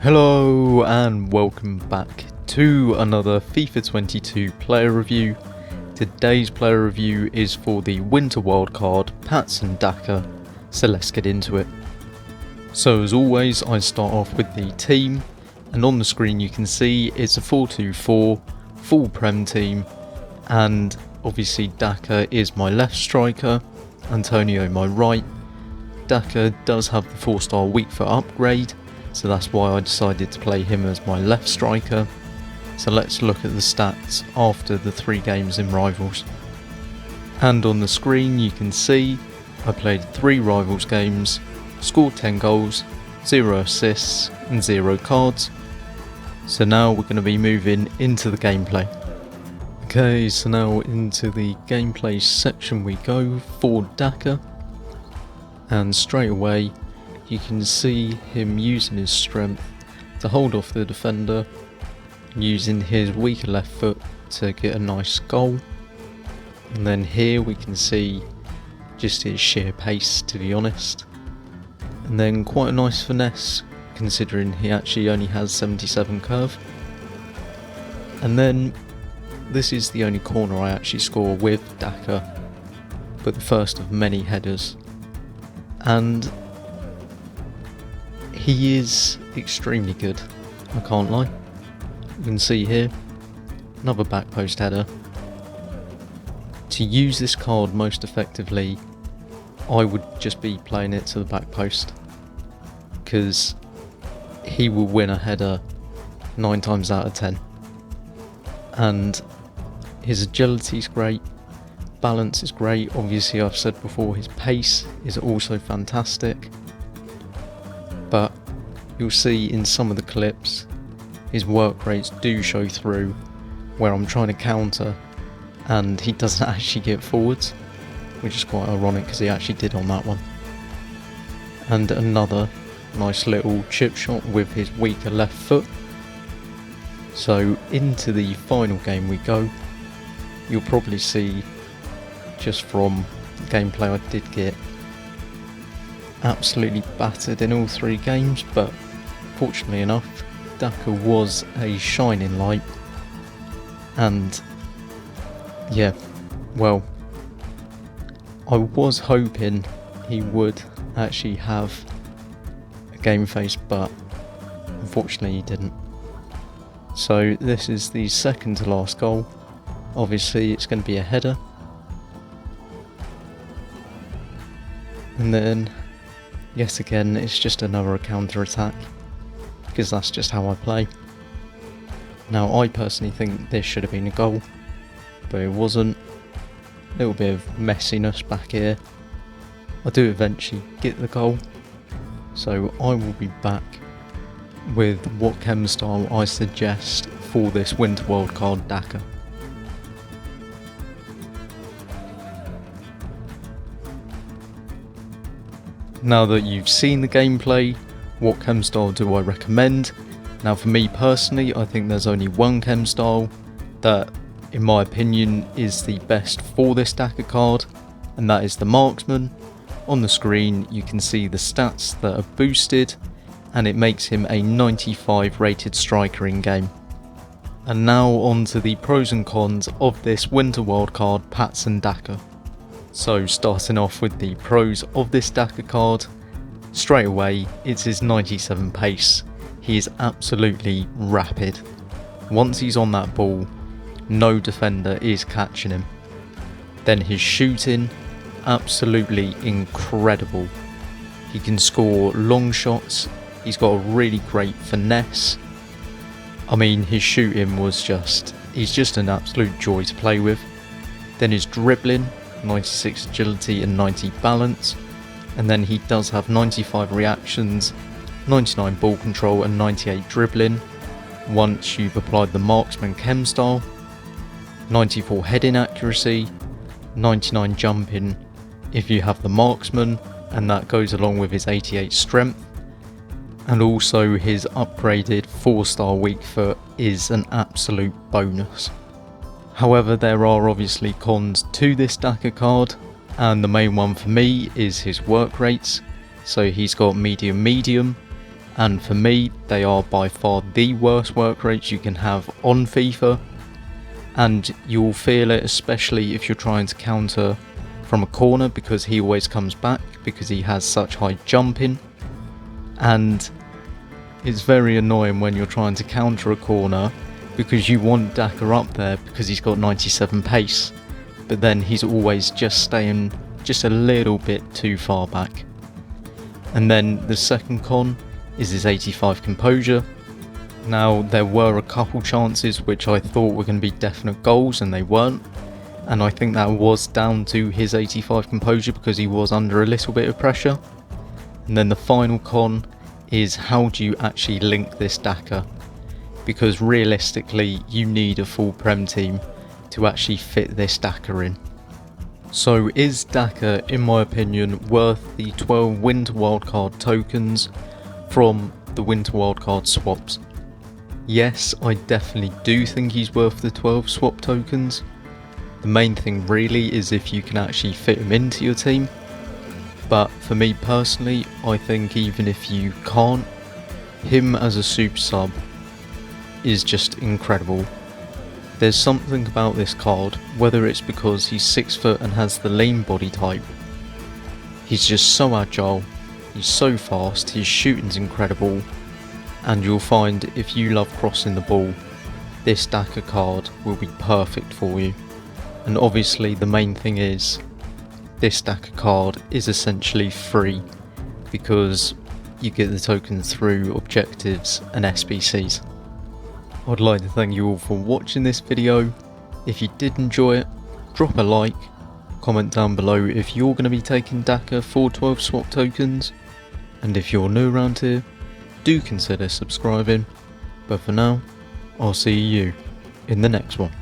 Hello and welcome back to another FIFA 22 player review. Today's player review is for the Winter Wildcard Daka, so let's get into it. So as always, I start off with the team, and on the screen you can see it's a 4-2-4 full Prem team, and obviously Daka is my left striker, Antonio my right. Daka does have the 4-star weak foot upgrade, so that's why I decided to play him as my left striker. So let's look at the stats after the 3 games in Rivals. And on the screen you can see I played 3 Rivals games, scored 10 goals, 0 assists and 0 cards. So now we're going to be moving into the gameplay. Okay, so now into the gameplay section we go for Daka. And straight away you can see him using his strength to hold off the defender, using his weaker left foot to get a nice goal. And then here we can see just his sheer pace, to be honest. And then quite a nice finesse, considering he actually only has 77 curve. And then this is the only corner I actually score with Daka, but the first of many headers. And he is extremely good, I can't lie. You can see here, another back post header. To use this card most effectively, I would just be playing it to the back post, because he will win a header 9 times out of 10. And his agility is great, balance is great, obviously I've said before his pace is also fantastic. But you'll see in some of the clips his work rates do show through, where I'm trying to counter and he doesn't actually get forwards, which is quite ironic because he actually did on that one. And another nice little chip shot with his weaker left foot. So into the final game we go. You'll probably see just from the gameplay I did get absolutely battered in all 3 games, but fortunately enough Daka was a shining light. And yeah, well, I was hoping he would actually have a game face, but unfortunately he didn't. So this is the second to last goal. Obviously it's going to be a header, and then yet again it's just another counter attack, because that's just how I play. Now I personally think this should have been a goal, but it wasn't. A little bit of messiness back here. I do eventually get the goal, so I will be back with what chem style I suggest for this Winter Wildcard Daka. Now that you've seen the gameplay, what chem style do I recommend? Now for me personally, I think there's only one chem style that in my opinion is the best for this Daka card, and that is the Marksman. On the screen you can see the stats that are boosted, and it makes him a 95 rated striker in game. And now on to the pros and cons of this Winter Wildcard Daka. So starting off with the pros of this Daka card, straight away it's his 97 pace. He is absolutely rapid. Once he's on that ball, no defender is catching him. Then his shooting, absolutely incredible. He can score long shots, he's got a really great finesse. I mean, his shooting was he's just an absolute joy to play with. Then his dribbling, 96 agility and 90 balance, and then he does have 95 reactions, 99 ball control and 98 dribbling once you've applied the Marksman chem style, 94 heading accuracy, 99 jumping if you have the Marksman, and that goes along with his 88 strength, and also his upgraded 4-star weak foot is an absolute bonus. However, there are obviously cons to this Daka card, and the main one for me is his work rates. So he's got medium, and for me they are by far the worst work rates you can have on FIFA, and you'll feel it especially if you're trying to counter from a corner, because he always comes back because he has such high jumping, and it's very annoying when you're trying to counter a corner because you want Daka up there because he's got 97 pace, but then he's always just staying just a little bit too far back. And then the second con is his 85 composure. Now there were a couple chances which I thought were going to be definite goals and they weren't, and I think that was down to his 85 composure because he was under a little bit of pressure. And then the final con is how do you actually link this Daka, because realistically you need a full Prem team to actually fit this Daka in. So is Daka, in my opinion, worth the 12 Winter Wildcard tokens from the Winter Wildcard swaps? Yes, I definitely do think he's worth the 12 swap tokens. The main thing really is if you can actually fit him into your team, but for me personally, I think even if you can't, him as a super sub is just incredible. There's something about this card, whether it's because he's 6 foot and has the lean body type, he's just so agile, he's so fast, his shooting's incredible, and you'll find if you love crossing the ball, this Daka card will be perfect for you. And obviously the main thing is, this Daka card is essentially free because you get the tokens through objectives and SBCs. I'd like to thank you all for watching this video. If you did enjoy it, drop a like, comment down below if you're going to be taking Daka for 12 swap tokens, and if you're new around here, do consider subscribing. But for now, I'll see you in the next one.